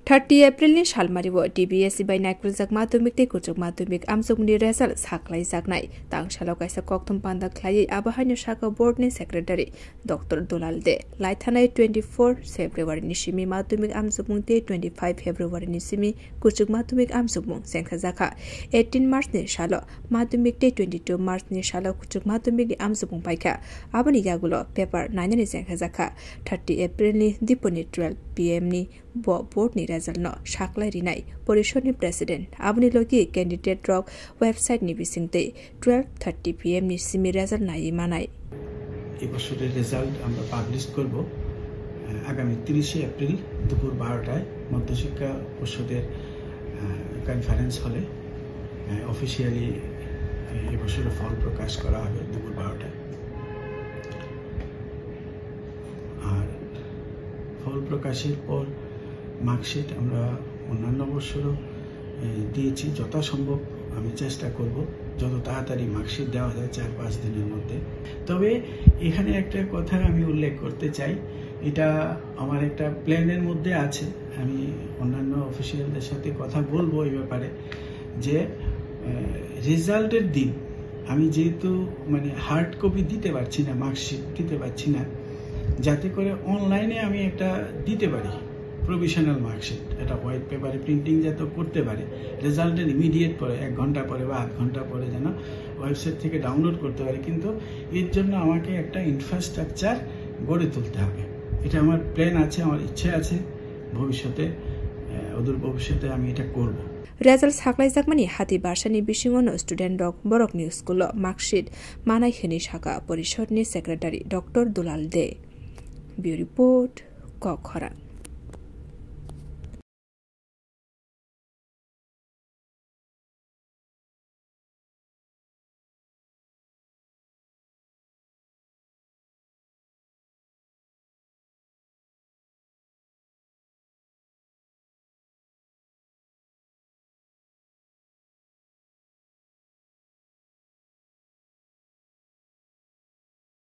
30 April ni Shalmariwo DBSC by Nakruzak Matumik te Kuchuk Matumik Amsukni result Saklai Zaknai Tang Shalokaisa Koktum Panda Klai Abahanya Shaka Board ni Secretary Dr. Dulalde Laithanai 24 February Nishimi Matumik Amsukmungte 25 February Nishimi Kuchuk Matumik Amsukmung Senkazaka 18 March ni Shalo Matumik te 22 March ni Shalo Kuchuk Matumik ni Amsukmung Paika Abani Gagulo paper 9 ni Senkazaka 30 April ni Diponi 12 PM ni board ni result no shaklai rinai porishod ni president abni logi candidate rock website ni bisingte 12:30 PM ni simi result nai manai এই বছরের result আমরা publish করব আগামী 30 April দুপুর 12টায় মধ্যশিক্ষা পরিষদের conference হলে officially এই বছরের ফল প্রকাশ করা হবে দুপুর 12টায় আর ফল প্রকাশের পর মার্কশিট আমরা অন্যান্য বছরও দিয়েছি যথাসম্ভব আমি চেষ্টা করব যত তাড়াতাড়ি মার্কশিট দেওয়া যায় 4-5 দিনের মধ্যে তবে এখানে একটা কথা আমি উল্লেখ করতে চাই এটা আমার একটা প্ল্যানের মধ্যে আছে আমি অন্যান্য অফিশিয়ালদের সাথে কথা বলবো এই ব্যাপারে যে রেজাল্টের দিন আমি যেহেতু মানে হার্ড কপি দিতে পারছি না মার্কশিট দিতে পারছি না যাতে করে অনলাইনে আমি একটা দিতে পারি প্রভিশনাল মার্কশিট এটা হোয়াইট পেপারে প্রিন্টিং যাতে করতে পারে রেজাল্টের ইমিডিয়েট পরে 1 ঘন্টা পরে বা 8 ঘন্টা পরে যেন ওয়েবসাইট থেকে ডাউনলোড করতে পারে কিন্তু এর জন্য আমাকে একটা ইনফ্রাস্ট্রাকচার গড়ে তুলতে হবে এটা আমার প্ল্যান আছে আমার ইচ্ছে আছে ভবিষ্যতে অদূর ভবিষ্যতে আমি এটা করব Result saklai zakmani hati barsani bishingono student dok borok ni school marksheet manai khini shaka porishod ni secretary Dr. Dulal de Bureau report Kokhara